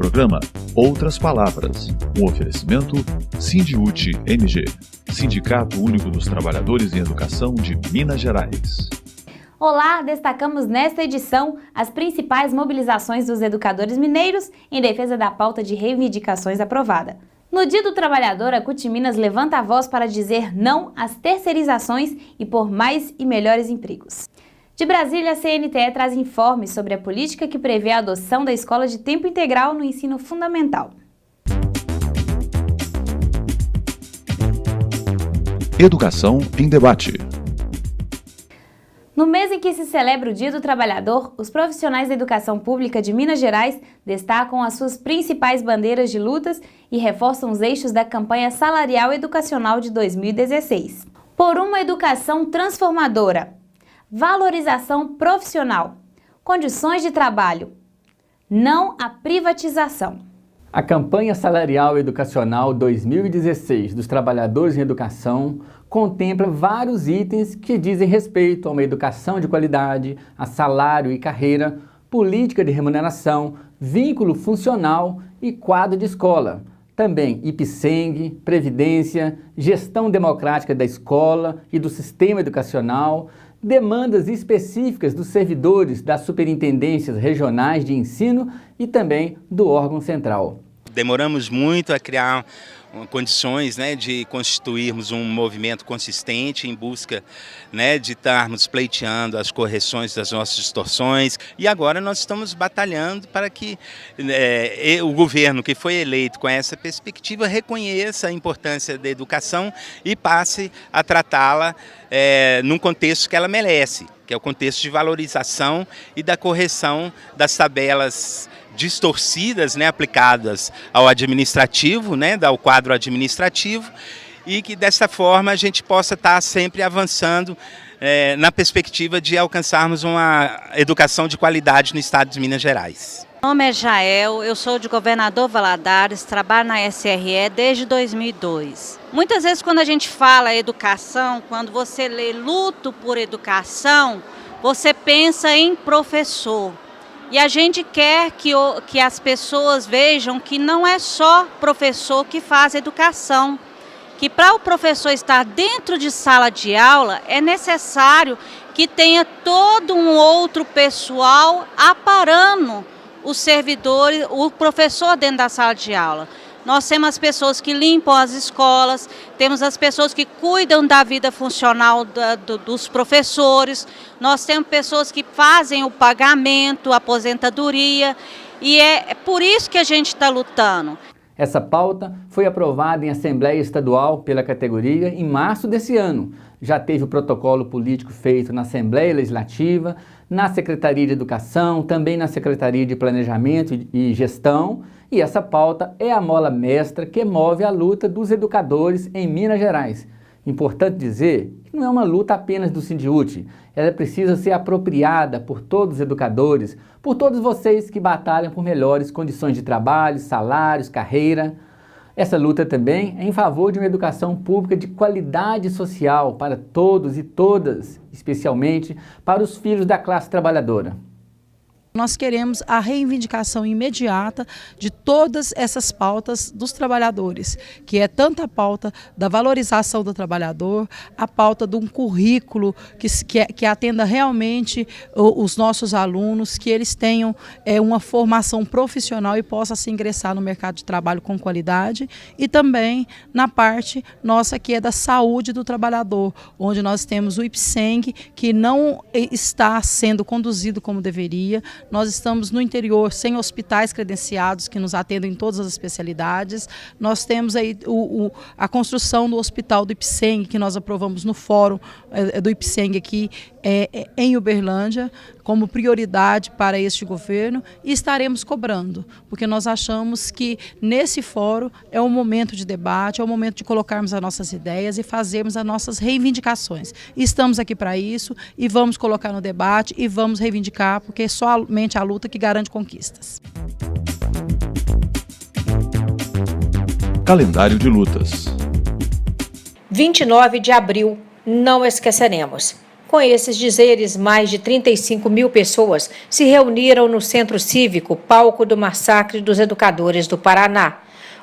programa Outras Palavras, um oferecimento Sindiúti MG, Sindicato Único dos Trabalhadores em Educação de Minas Gerais. Olá, destacamos nesta edição as principais mobilizações dos educadores mineiros em defesa da pauta de reivindicações aprovada. No Dia do Trabalhador, a CUT Minas levanta a voz para dizer não às terceirizações e por mais e melhores empregos. De Brasília, a CNTE traz informes sobre a política que prevê a adoção da escola de tempo integral no ensino fundamental. Educação em debate. No mês em que se celebra o Dia do Trabalhador, os profissionais da educação pública de Minas Gerais destacam as suas principais bandeiras de lutas e reforçam os eixos da campanha salarial educacional de 2016. Por uma educação transformadora, valorização profissional, condições de trabalho, não à privatização. A campanha salarial educacional 2016 dos trabalhadores em educação contempla vários itens que dizem respeito a uma educação de qualidade, a salário e carreira, política de remuneração, vínculo funcional e quadro de escola. Também IPSENG, previdência, gestão democrática da escola e do sistema educacional, demandas específicas dos servidores das superintendências regionais de ensino e também do órgão central. Demoramos muito a criar condições, de constituirmos um movimento consistente em busca, de estarmos pleiteando as correções das nossas distorções, e agora nós estamos batalhando para que o governo que foi eleito com essa perspectiva reconheça a importância da educação e passe a tratá-la num contexto que ela merece, que é o contexto de valorização e da correção das tabelas distorcidas, aplicadas ao administrativo, ao quadro administrativo, e que dessa forma a gente possa estar sempre avançando na perspectiva de alcançarmos uma educação de qualidade no estado de Minas Gerais. Meu nome é Jael, eu sou de Governador Valadares, trabalho na SRE desde 2002. Muitas vezes quando a gente fala educação, quando você lê luto por educação, você pensa em professor. E a gente quer que as pessoas vejam que não é só professor que faz educação, que para o professor estar dentro de sala de aula é necessário que tenha todo um outro pessoal aparando os servidores, o professor dentro da sala de aula. Nós temos as pessoas que limpam as escolas, temos as pessoas que cuidam da vida funcional dos professores, nós temos pessoas que fazem o pagamento, a aposentadoria, e é por isso que a gente está lutando. Essa pauta foi aprovada em Assembleia Estadual pela categoria em março desse ano. Já teve o protocolo político feito na Assembleia Legislativa, na Secretaria de Educação, também na Secretaria de Planejamento e Gestão, e essa pauta é a mola mestra que move a luta dos educadores em Minas Gerais. Importante dizer que não é uma luta apenas do Sindiúti, ela precisa ser apropriada por todos os educadores, por todos vocês que batalham por melhores condições de trabalho, salários, carreira. Essa luta também é em favor de uma educação pública de qualidade social para todos e todas, especialmente para os filhos da classe trabalhadora. Nós queremos a reivindicação imediata de todas essas pautas dos trabalhadores, que é tanto a pauta da valorização do trabalhador, a pauta de um currículo que atenda realmente os nossos alunos, que eles tenham uma formação profissional e possam se ingressar no mercado de trabalho com qualidade, e também na parte nossa que é da saúde do trabalhador, onde nós temos o IPSENG, que não está sendo conduzido como deveria. Nós estamos no interior sem hospitais credenciados que nos atendem em todas as especialidades. Nós temos aí a construção do hospital do IPSENG, que nós aprovamos no fórum do IPSENG aqui em Uberlândia, como prioridade para este governo, e estaremos cobrando, porque nós achamos que nesse fórum é o momento de debate, é o momento de colocarmos as nossas ideias e fazermos as nossas reivindicações. E estamos aqui para isso e vamos colocar no debate e vamos reivindicar, porque é somente a luta que garante conquistas. Calendário de lutas. 29 de abril, não esqueceremos. Com esses dizeres, mais de 35 mil pessoas se reuniram no Centro Cívico, palco do massacre dos educadores do Paraná.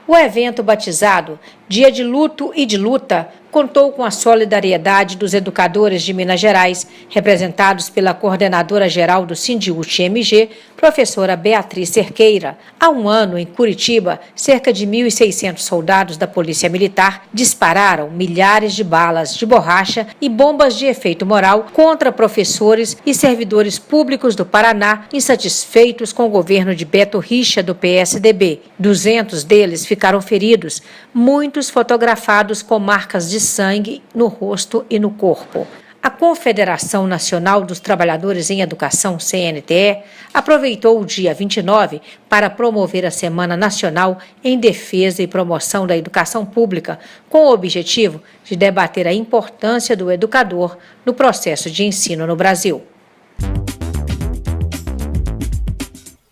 O evento batizado Dia de Luto e de Luta contou com a solidariedade dos educadores de Minas Gerais, representados pela coordenadora-geral do Sindiúti-MG, professora Beatriz Cerqueira. Há um ano, em Curitiba, cerca de 1.600 soldados da Polícia Militar dispararam milhares de balas de borracha e bombas de efeito moral contra professores e servidores públicos do Paraná, insatisfeitos com o governo de Beto Richa, do PSDB. 200 deles ficaram feridos, muitos fotografados com marcas de sangue no rosto e no corpo. A Confederação Nacional dos Trabalhadores em Educação, CNTE, aproveitou o dia 29 para promover a Semana Nacional em Defesa e Promoção da Educação Pública, com o objetivo de debater a importância do educador no processo de ensino no Brasil.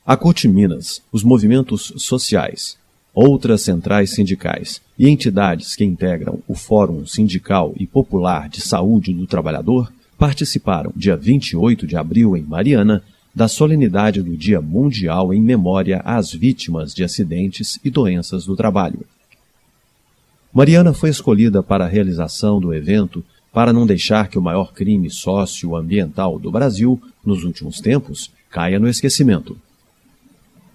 A CUT Minas, os movimentos sociais, outras centrais sindicais e entidades que integram o Fórum Sindical e Popular de Saúde do Trabalhador participaram, dia 28 de abril, em Mariana, da solenidade do Dia Mundial em memória às vítimas de acidentes e doenças do trabalho. Mariana foi escolhida para a realização do evento para não deixar que o maior crime socioambiental do Brasil, nos últimos tempos, caia no esquecimento.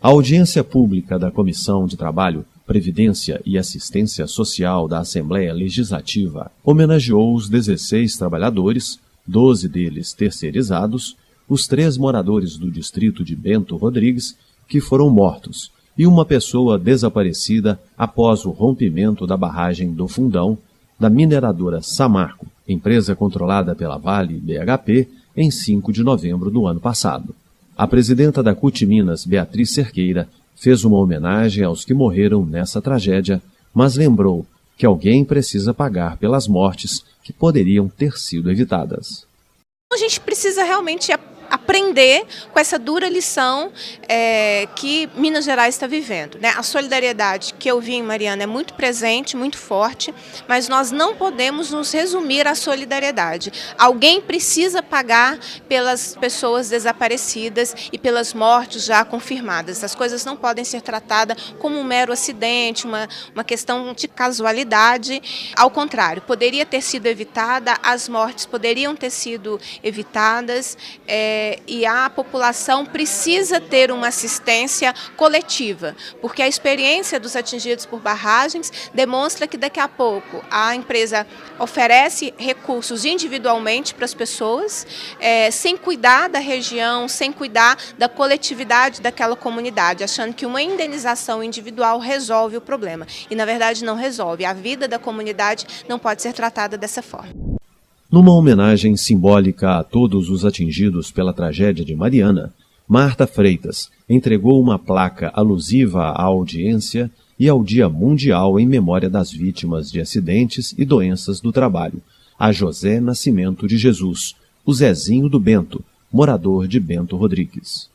A audiência pública da Comissão de Trabalho, Previdência e Assistência Social da Assembleia Legislativa homenageou os 16 trabalhadores, 12 deles terceirizados, os 3 moradores do distrito de Bento Rodrigues, que foram mortos, e uma pessoa desaparecida após o rompimento da barragem do Fundão, da mineradora Samarco, empresa controlada pela Vale BHP, em 5 de novembro do ano passado. A presidenta da CUT Minas, Beatriz Cerqueira, fez uma homenagem aos que morreram nessa tragédia, mas lembrou que alguém precisa pagar pelas mortes que poderiam ter sido evitadas. A gente precisa realmente aprender com essa dura lição que Minas Gerais está vivendo, né? A solidariedade que eu vi em Mariana é muito presente, muito forte, mas nós não podemos nos resumir à solidariedade. Alguém precisa pagar pelas pessoas desaparecidas e pelas mortes já confirmadas. As coisas não podem ser tratadas como um mero acidente, uma questão de casualidade. Ao contrário, poderia ter sido evitada, as mortes poderiam ter sido evitadas, e a população precisa ter uma assistência coletiva, porque a experiência dos atingidos por barragens demonstra que daqui a pouco a empresa oferece recursos individualmente para as pessoas, sem cuidar da região, sem cuidar da coletividade daquela comunidade, achando que uma indenização individual resolve o problema. E na verdade não resolve. A vida da comunidade não pode ser tratada dessa forma. Numa homenagem simbólica a todos os atingidos pela tragédia de Mariana, Marta Freitas entregou uma placa alusiva à audiência e ao Dia Mundial em memória das vítimas de acidentes e doenças do trabalho, a José Nascimento de Jesus, o Zezinho do Bento, morador de Bento Rodrigues.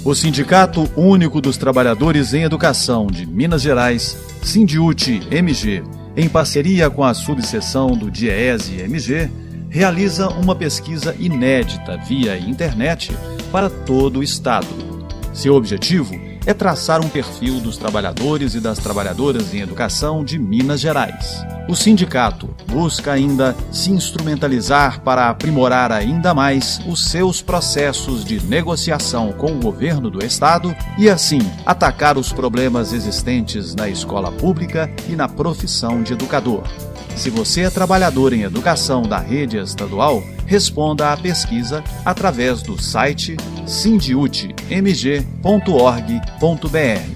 O Sindicato Único dos Trabalhadores em Educação de Minas Gerais, Sindiúti-MG, em parceria com a subseção do DIEESE-MG, realiza uma pesquisa inédita via internet para todo o Estado. Seu objetivo é traçar um perfil dos trabalhadores e das trabalhadoras em educação de Minas Gerais. O sindicato busca ainda se instrumentalizar para aprimorar ainda mais os seus processos de negociação com o governo do Estado e, assim, atacar os problemas existentes na escola pública e na profissão de educador. Se você é trabalhador em educação da rede estadual, responda à pesquisa através do site sindiuti.mg.org.br.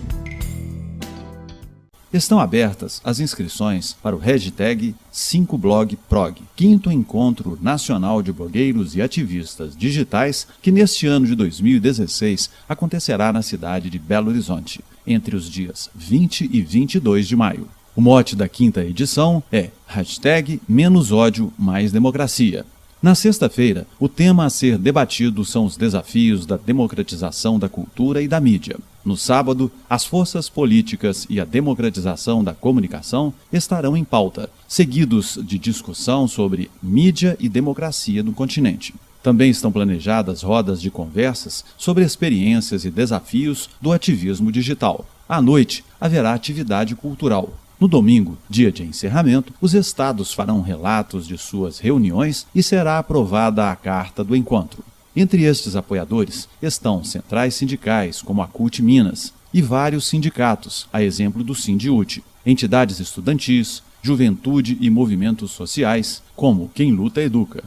Estão abertas as inscrições para o hashtag 5blogprog, 5º Encontro Nacional de Blogueiros e Ativistas Digitais, que neste ano de 2016 acontecerá na cidade de Belo Horizonte, entre os dias 20 e 22 de maio. O mote da 5ª edição é hashtag Menos Ódio, Mais Democracia. Na sexta-feira, o tema a ser debatido são os desafios da democratização da cultura e da mídia. No sábado, as forças políticas e a democratização da comunicação estarão em pauta, seguidos de discussão sobre mídia e democracia no continente. Também estão planejadas rodas de conversas sobre experiências e desafios do ativismo digital. À noite, haverá atividade cultural. No domingo, dia de encerramento, os estados farão relatos de suas reuniões e será aprovada a Carta do Encontro. Entre estes apoiadores estão centrais sindicais, como a CUT Minas, e vários sindicatos, a exemplo do Sindiúti, entidades estudantis, juventude e movimentos sociais, como Quem Luta Educa.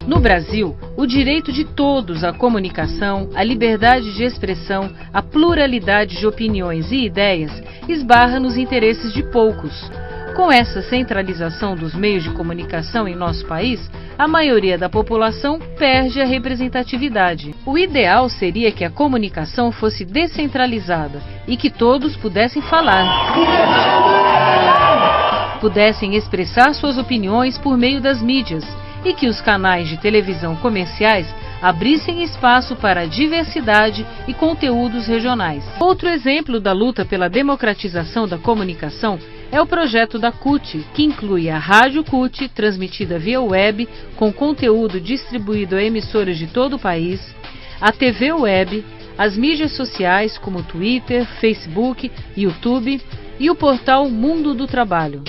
No Brasil, o direito de todos à comunicação, à liberdade de expressão, à pluralidade de opiniões e ideias esbarra nos interesses de poucos. Com essa centralização dos meios de comunicação em nosso país, a maioria da população perde a representatividade. O ideal seria que a comunicação fosse descentralizada e que todos pudessem falar, pudessem expressar suas opiniões por meio das mídias e que os canais de televisão comerciais abrissem espaço para a diversidade e conteúdos regionais. Outro exemplo da luta pela democratização da comunicação é o projeto da CUT, que inclui a Rádio CUT, transmitida via web, com conteúdo distribuído a emissoras de todo o país, a TV web, as mídias sociais como Twitter, Facebook, YouTube e o portal Mundo do Trabalho.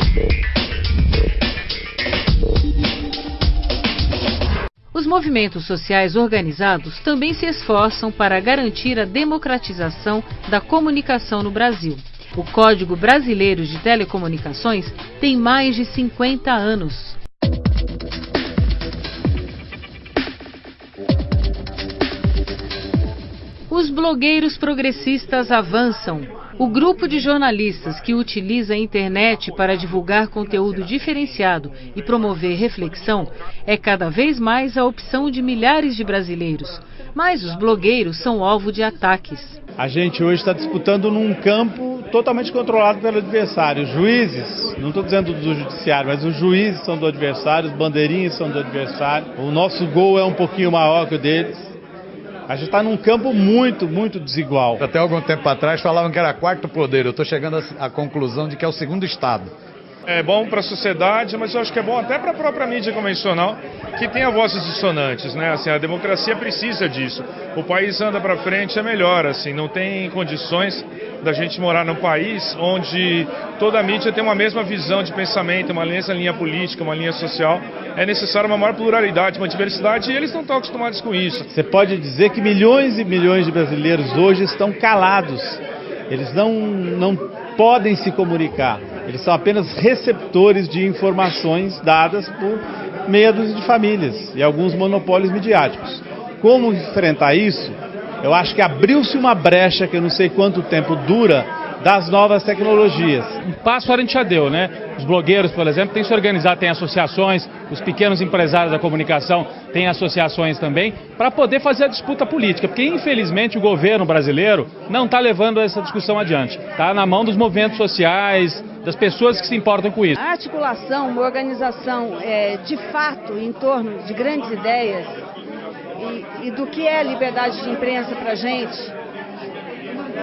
Os movimentos sociais organizados também se esforçam para garantir a democratização da comunicação no Brasil. O Código Brasileiro de Telecomunicações tem mais de 50 anos. Os blogueiros progressistas avançam. O grupo de jornalistas que utiliza a internet para divulgar conteúdo diferenciado e promover reflexão é cada vez mais a opção de milhares de brasileiros. Mas os blogueiros são alvo de ataques. A gente hoje está disputando num campo totalmente controlado pelo adversário. Os juízes, não estou dizendo do judiciário, mas os juízes são do adversário, os bandeirinhas são do adversário. O nosso gol é um pouquinho maior que o deles. A gente está num campo muito desigual. Até algum tempo atrás falavam que era quarto poder. Eu estou chegando à conclusão de que é o segundo Estado. É bom para a sociedade, mas eu acho que é bom até para a própria mídia convencional, que tenha vozes dissonantes, né? Assim, a democracia precisa disso. O país anda para frente, é melhor, assim, não tem condições da gente morar num país onde toda a mídia tem uma mesma visão de pensamento, uma mesma linha política, uma linha social. É necessária uma maior pluralidade, uma diversidade, e eles não estão acostumados com isso. Você pode dizer que milhões e milhões de brasileiros hoje estão calados. Eles não podem se comunicar. Eles são apenas receptores de informações dadas por meia dúzia de famílias e alguns monopólios midiáticos. Como enfrentar isso? Eu acho que abriu-se uma brecha, que eu não sei quanto tempo dura, das novas tecnologias. Um passo a gente já deu, né? Os blogueiros, por exemplo, têm se organizado, têm associações, os pequenos empresários da comunicação têm associações também, para poder fazer a disputa política, porque infelizmente o governo brasileiro não está levando essa discussão adiante. Está na mão dos movimentos sociais, das pessoas que se importam com isso. A articulação, uma organização de fato em torno de grandes ideias e do que é liberdade de imprensa para a gente,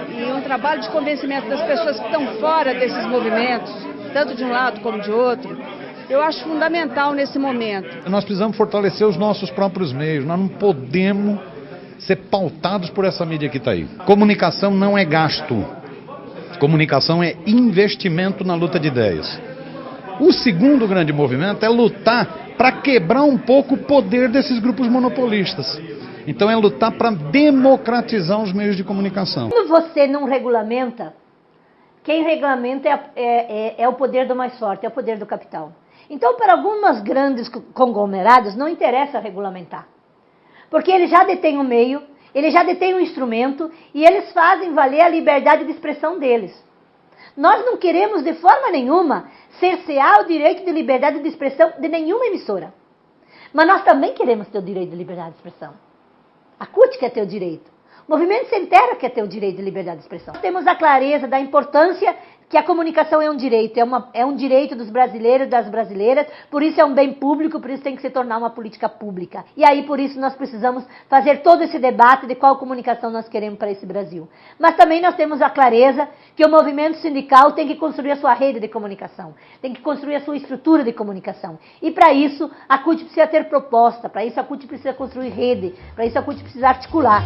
e um trabalho de convencimento das pessoas que estão fora desses movimentos, tanto de um lado como de outro, eu acho fundamental nesse momento. Nós precisamos fortalecer os nossos próprios meios, nós não podemos ser pautados por essa mídia que está aí. Comunicação não é gasto, comunicação é investimento na luta de ideias. O segundo grande movimento é lutar para quebrar um pouco o poder desses grupos monopolistas. Então é lutar para democratizar os meios de comunicação. Quando você não regulamenta, quem regulamenta é o poder do mais forte, é o poder do capital. Então, para algumas grandes conglomerados, não interessa regulamentar. Porque eles já detêm o meio, eles já detêm o instrumento e eles fazem valer a liberdade de expressão deles. Nós não queremos, de forma nenhuma, cercear o direito de liberdade de expressão de nenhuma emissora. Mas nós também queremos ter o direito de liberdade de expressão. A CUT quer ter o direito. O Movimento Sem Terra quer ter o direito de liberdade de expressão. Temos a clareza da importância que a comunicação é um direito, é um direito dos brasileiros e das brasileiras, por isso é um bem público, por isso tem que se tornar uma política pública. E aí, por isso, nós precisamos fazer todo esse debate de qual comunicação nós queremos para esse Brasil. Mas também nós temos a clareza que o movimento sindical tem que construir a sua rede de comunicação, tem que construir a sua estrutura de comunicação. E para isso, a CUT precisa ter proposta, para isso a CUT precisa construir rede, para isso a CUT precisa articular.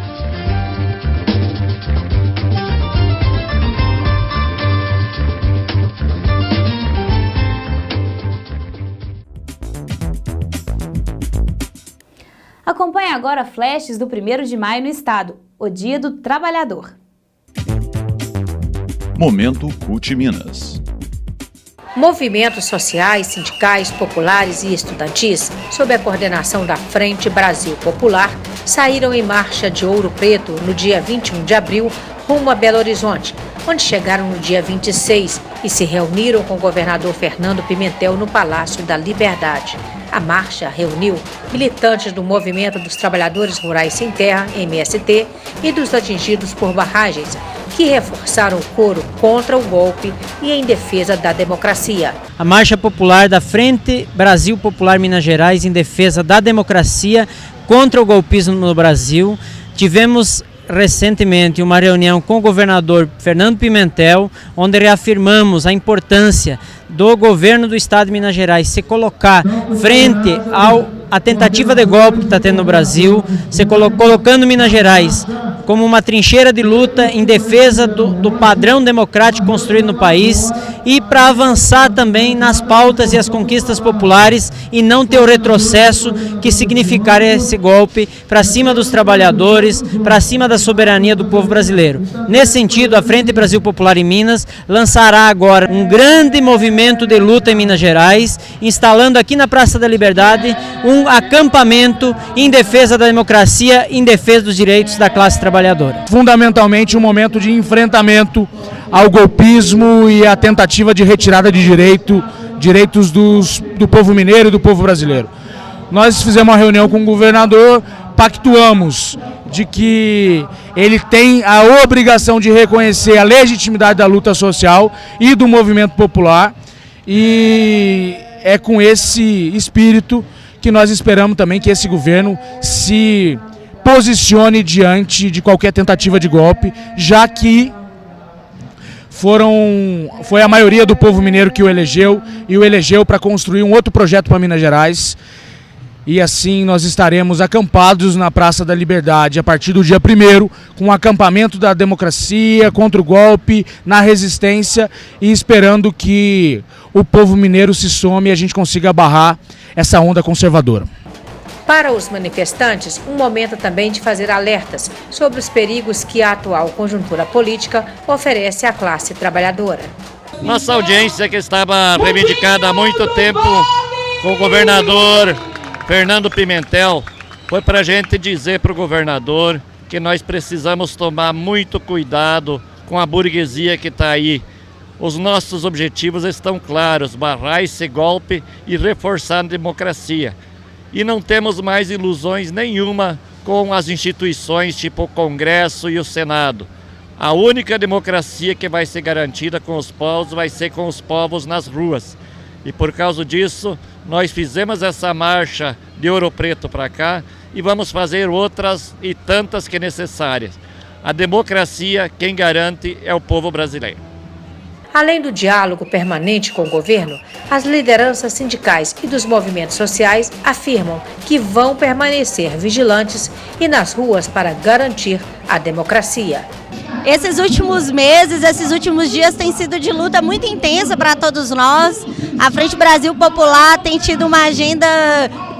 Acompanhe agora flashes do 1º de maio no estado, o Dia do Trabalhador. Momento CUT Minas. Movimentos sociais, sindicais, populares e estudantis, sob a coordenação da Frente Brasil Popular, saíram em marcha de Ouro Preto no dia 21 de abril, rumo a Belo Horizonte, onde chegaram no dia 26 e se reuniram com o governador Fernando Pimentel no Palácio da Liberdade. A marcha reuniu militantes do Movimento dos Trabalhadores Rurais Sem Terra, MST, e dos atingidos por barragens, que reforçaram o coro contra o golpe e em defesa da democracia. A marcha popular da Frente Brasil Popular Minas Gerais em defesa da democracia contra o golpismo no Brasil. Tivemos recentemente uma reunião com o governador Fernando Pimentel, onde reafirmamos a importância do governo do estado de Minas Gerais se colocar frente à tentativa de golpe que está tendo no Brasil, se colocando Minas Gerais como uma trincheira de luta em defesa do padrão democrático construído no país e para avançar também nas pautas e as conquistas populares e não ter o retrocesso que significar esse golpe para cima dos trabalhadores, para cima da soberania do povo brasileiro. Nesse sentido, a Frente Brasil Popular em Minas lançará agora um grande movimento de luta em Minas Gerais, instalando aqui na Praça da Liberdade um acampamento em defesa da democracia, em defesa dos direitos da classe trabalhadora. Fundamentalmente um momento de enfrentamento ao golpismo e à tentativa de retirada de direitos do povo mineiro e do povo brasileiro. Nós fizemos uma reunião com o governador, pactuamos de que ele tem a obrigação de reconhecer a legitimidade da luta social e do movimento popular, e é com esse espírito que nós esperamos também que esse governo se posicione diante de qualquer tentativa de golpe, já que foi a maioria do povo mineiro que o elegeu, e o elegeu para construir um outro projeto para Minas Gerais. E assim nós estaremos acampados na Praça da Liberdade a partir do dia 1º, com um acampamento da democracia contra o golpe, na resistência, e esperando que o povo mineiro se some e a gente consiga barrar essa onda conservadora. Para os manifestantes, um momento também de fazer alertas sobre os perigos que a atual conjuntura política oferece à classe trabalhadora. Nossa audiência, que estava reivindicada há muito tempo com o governador Fernando Pimentel, foi para a gente dizer para o governador que nós precisamos tomar muito cuidado com a burguesia que está aí. Os nossos objetivos estão claros: barrar esse golpe e reforçar a democracia. E não temos mais ilusões nenhuma com as instituições tipo o Congresso e o Senado. A única democracia que vai ser garantida com os povos vai ser com os povos nas ruas. E por causa disso, nós fizemos essa marcha de Ouro Preto para cá e vamos fazer outras e tantas que necessárias. A democracia, quem garante é o povo brasileiro. Além do diálogo permanente com o governo, as lideranças sindicais e dos movimentos sociais afirmam que vão permanecer vigilantes e nas ruas para garantir a democracia. Esses últimos meses, esses últimos dias têm sido de luta muito intensa para todos nós. A Frente Brasil Popular tem tido uma agenda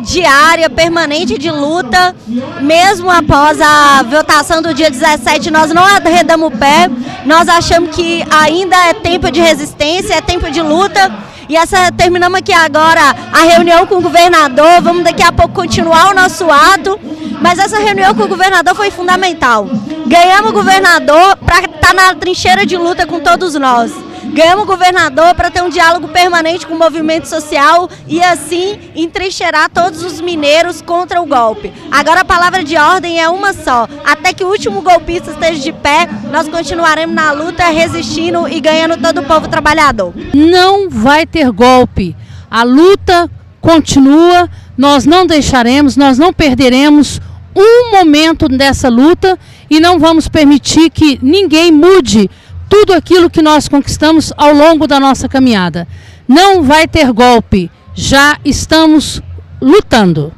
diária, permanente de luta. Mesmo após a votação do dia 17, nós não arredamos o pé. Nós achamos que ainda é tempo de resistência, é tempo de luta. E terminamos aqui agora a reunião com o governador, vamos daqui a pouco continuar o nosso ato, mas essa reunião com o governador foi fundamental. Ganhamos o governador para estar na trincheira de luta com todos nós. Ganhamos o governador para ter um diálogo permanente com o movimento social e assim entrincheirar todos os mineiros contra o golpe. Agora a palavra de ordem é uma só. Até que o último golpista esteja de pé, nós continuaremos na luta, resistindo e ganhando todo o povo trabalhador. Não vai ter golpe. A luta continua, nós não deixaremos, nós não perderemos um momento dessa luta e não vamos permitir que ninguém mude tudo aquilo que nós conquistamos ao longo da nossa caminhada. Não vai ter golpe, já estamos lutando.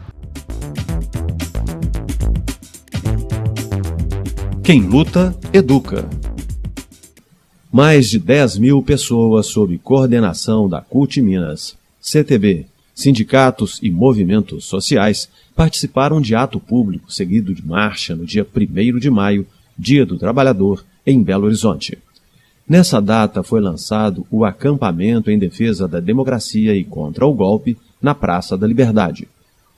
Quem luta, educa. Mais de 10 mil pessoas sob coordenação da CUT Minas, CTB, sindicatos e movimentos sociais participaram de ato público seguido de marcha no dia 1º de maio, Dia do Trabalhador, em Belo Horizonte. Nessa data foi lançado o acampamento em defesa da democracia e contra o golpe na Praça da Liberdade.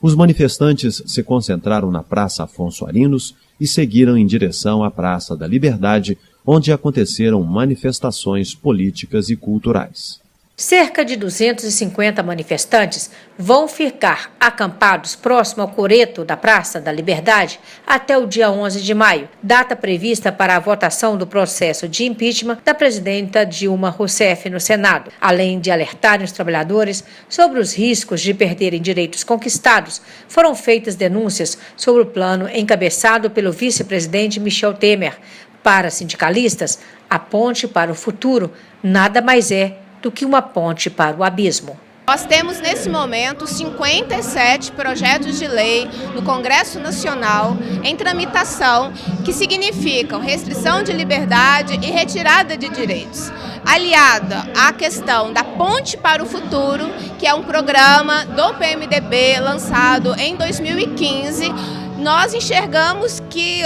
Os manifestantes se concentraram na Praça Afonso Arinos e seguiram em direção à Praça da Liberdade, onde aconteceram manifestações políticas e culturais. Cerca de 250 manifestantes vão ficar acampados próximo ao coreto da Praça da Liberdade até o dia 11 de maio, data prevista para a votação do processo de impeachment da presidenta Dilma Rousseff no Senado. Além de alertarem os trabalhadores sobre os riscos de perderem direitos conquistados, foram feitas denúncias sobre o plano encabeçado pelo vice-presidente Michel Temer. Para sindicalistas, a ponte para o futuro nada mais é do que uma ponte para o abismo. Nós temos nesse momento 57 projetos de lei no Congresso Nacional em tramitação que significam restrição de liberdade e retirada de direitos. Aliada à questão da Ponte para o Futuro, que é um programa do PMDB lançado em 2015, nós enxergamos que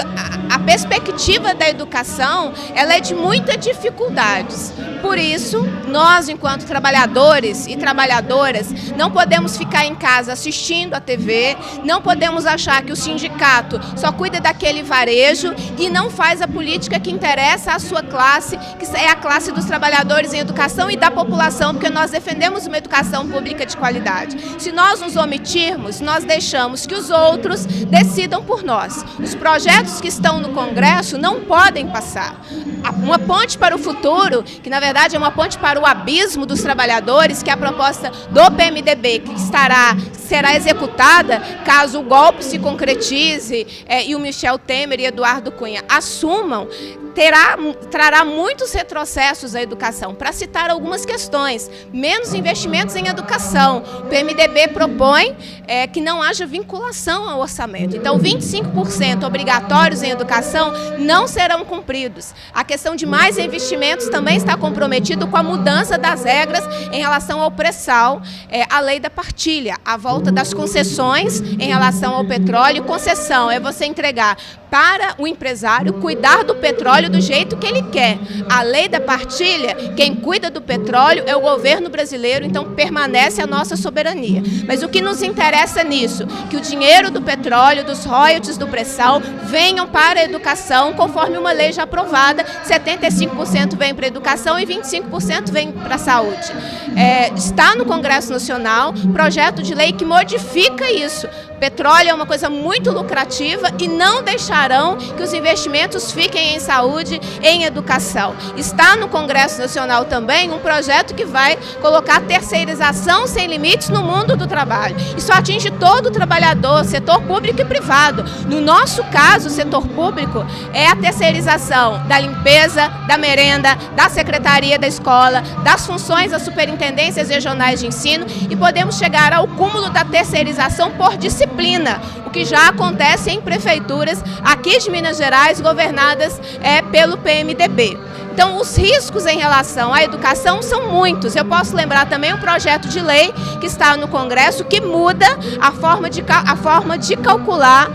a perspectiva da educação ela é de muitas dificuldades. Por isso, nós, enquanto trabalhadores e trabalhadoras, não podemos ficar em casa assistindo a TV, não podemos achar que o sindicato só cuida daquele varejo e não faz a política que interessa à sua classe, que é a classe dos trabalhadores em educação e da população, porque nós defendemos uma educação pública de qualidade. Se nós nos omitirmos, nós deixamos que os outros decidam por nós. Os projetos que estão no Congresso não podem passar. Uma ponte para o futuro, que na verdade é uma ponte para o abismo dos trabalhadores, que é a proposta do PMDB, que será executada caso o golpe se concretize e o Michel Temer e Eduardo Cunha assumam, trará muitos retrocessos à educação. Para citar algumas questões, menos investimentos em educação. O PMDB propõe que não haja vinculação ao orçamento. Então, 25% obrigatórios em educação não serão cumpridos. A questão de mais investimentos também está comprometido com a mudança das regras em relação ao pré-sal, a lei da partilha, a volta das concessões em relação ao petróleo. Concessão é você entregar para o empresário cuidar do petróleo do jeito que ele quer. A lei da partilha, quem cuida do petróleo é o governo brasileiro, então permanece a nossa soberania. Mas o que nos interessa nisso? Que o dinheiro do petróleo, dos royalties do pré-sal, venham para a educação, conforme uma lei já aprovada, 75% vem para a educação e 25% vem para a saúde. Está no Congresso Nacional projeto de lei que modifica isso. Petróleo é uma coisa muito lucrativa e não deixarão que os investimentos fiquem em saúde, em educação. Está no Congresso Nacional também um projeto que vai colocar terceirização sem limites no mundo do trabalho. Isso atinge todo o trabalhador, setor público e privado. No nosso caso, o setor público é a terceirização da limpeza, da merenda, da secretaria da escola, das funções das superintendências regionais de ensino e podemos chegar ao cúmulo da terceirização por disciplina, o que já acontece em prefeituras aqui de Minas Gerais, governadas pelo PMDB. Então, os riscos em relação à educação são muitos. Eu posso lembrar também um projeto de lei que está no Congresso que muda a forma de calcular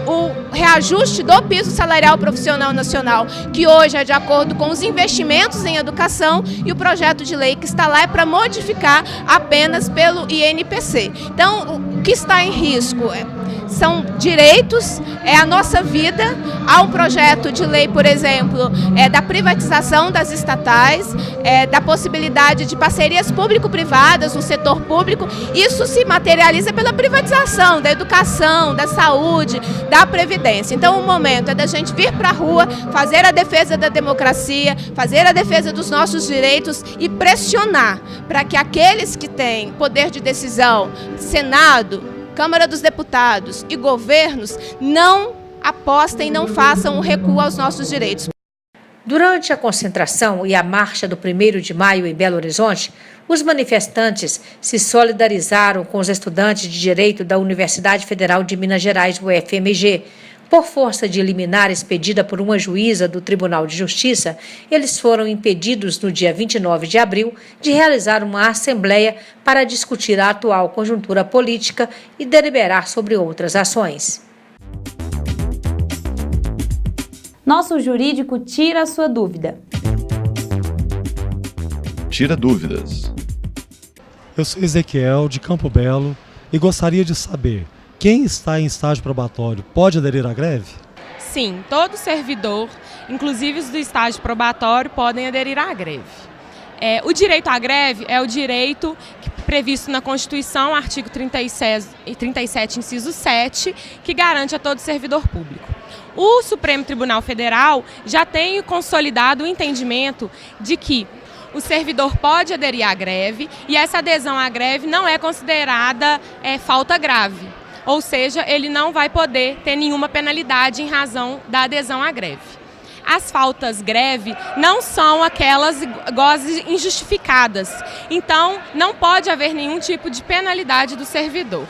o reajuste do piso salarial profissional nacional, que hoje é de acordo com os investimentos em educação, e o projeto de lei que está lá é para modificar apenas pelo INPC. Então, o que está em risco são direitos, é a nossa vida. Há um projeto de lei, por exemplo, da privatização das estatais, da possibilidade de parcerias público-privadas no setor público. Isso se materializa pela privatização da educação, da saúde, da previdência. Então o momento é da gente vir para a rua, fazer a defesa da democracia, fazer a defesa dos nossos direitos e pressionar para que aqueles que têm poder de decisão, Senado, Câmara dos Deputados e governos não apostem, não façam um recuo aos nossos direitos. Durante a concentração e a marcha do 1º de maio em Belo Horizonte, os manifestantes se solidarizaram com os estudantes de Direito da Universidade Federal de Minas Gerais, UFMG. Por força de liminar expedida por uma juíza do Tribunal de Justiça, eles foram impedidos no dia 29 de abril de realizar uma assembleia para discutir a atual conjuntura política e deliberar sobre outras ações. Nosso jurídico tira a sua dúvida. Tira dúvidas. Eu sou Ezequiel, de Campo Belo, e gostaria de saber: quem está em estágio probatório pode aderir à greve? Sim, todo servidor, inclusive os do estágio probatório, podem aderir à greve. O direito à greve é o direito previsto na Constituição, artigo 37, inciso 7, que garante a todo servidor público. O Supremo Tribunal Federal já tem consolidado o entendimento de que o servidor pode aderir à greve e essa adesão à greve não é considerada falta grave. Ou seja, ele não vai poder ter nenhuma penalidade em razão da adesão à greve. As faltas greve não são aquelas injustificadas, então não pode haver nenhum tipo de penalidade do servidor.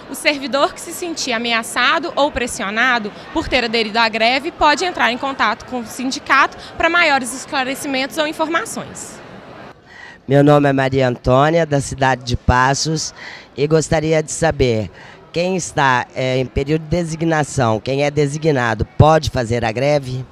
O servidor que se sentir ameaçado ou pressionado por ter aderido à greve pode entrar em contato com o sindicato para maiores esclarecimentos ou informações. Meu nome é Maria Antônia, da cidade de Passos, e gostaria de saber: quem está em período de designação, quem é designado, pode fazer a greve?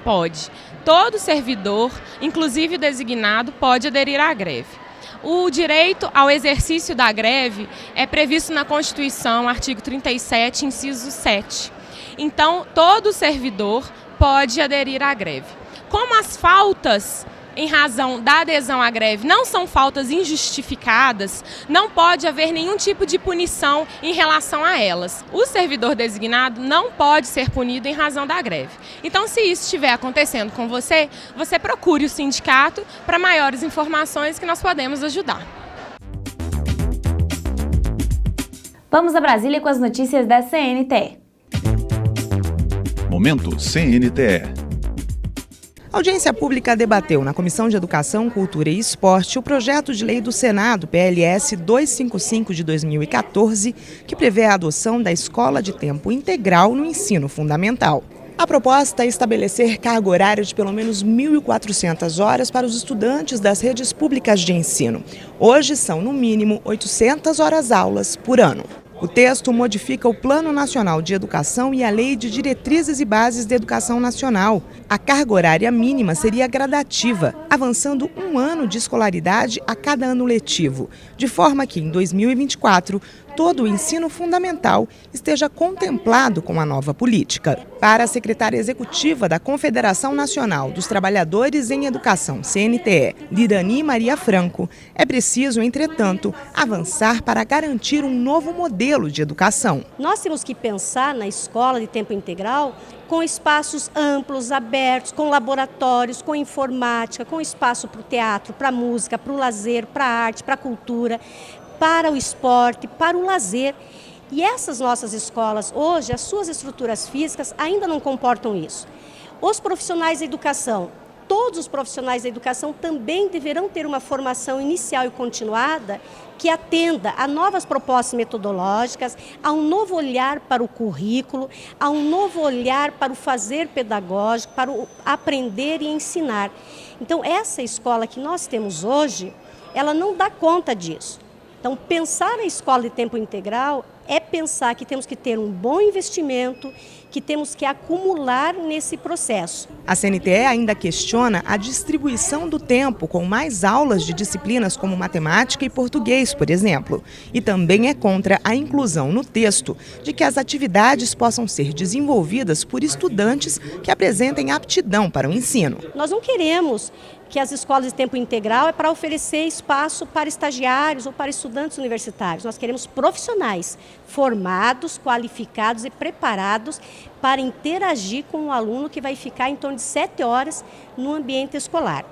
Pode. Todo servidor, inclusive o designado, pode aderir à greve. O direito ao exercício da greve é previsto na Constituição, artigo 37, inciso 7. Então, todo servidor pode aderir à greve. Como as faltas em razão da adesão à greve não são faltas injustificadas, não pode haver nenhum tipo de punição em relação a elas. O servidor designado não pode ser punido em razão da greve. Então, se isso estiver acontecendo com você, você procure o sindicato para maiores informações que nós podemos ajudar. Vamos a Brasília com as notícias da CNTE. Momento CNTE. A audiência pública debateu na Comissão de Educação, Cultura e Esporte o projeto de lei do Senado, PLS 255 de 2014, que prevê a adoção da escola de tempo integral no ensino fundamental. A proposta é estabelecer carga horária de pelo menos 1.400 horas para os estudantes das redes públicas de ensino. Hoje são, no mínimo, 800 horas-aulas por ano. O texto modifica o Plano Nacional de Educação e a Lei de Diretrizes e Bases da Educação Nacional. A carga horária mínima seria gradativa, avançando um ano de escolaridade a cada ano letivo, de forma que, em 2024, todo o ensino fundamental esteja contemplado com a nova política. Para a secretária executiva da Confederação Nacional dos Trabalhadores em Educação, CNTE, Lirani Maria Franco, é preciso, entretanto, avançar para garantir um novo modelo de educação. Nós temos que pensar na escola de tempo integral com espaços amplos, abertos, com laboratórios, com informática, com espaço para o teatro, para a música, para o lazer, para a arte, para a cultura, para o esporte, para o lazer. E essas nossas escolas, hoje, as suas estruturas físicas ainda não comportam isso. Os profissionais da educação, todos os profissionais da educação também deverão ter uma formação inicial e continuada que atenda a novas propostas metodológicas, a um novo olhar para o currículo, a um novo olhar para o fazer pedagógico, para o aprender e ensinar. Então, essa escola que nós temos hoje, ela não dá conta disso. Então, pensar a escola de tempo integral é pensar que temos que ter um bom investimento, que temos que acumular nesse processo. A CNTE ainda questiona a distribuição do tempo, com mais aulas de disciplinas como matemática e português, por exemplo. E também é contra a inclusão no texto de que as atividades possam ser desenvolvidas por estudantes que apresentem aptidão para o ensino. Nós não queremos que as escolas de tempo integral é para oferecer espaço para estagiários ou para estudantes universitários. Nós queremos profissionais formados, qualificados e preparados para interagir com o aluno que vai ficar em torno de 7 horas no ambiente escolar.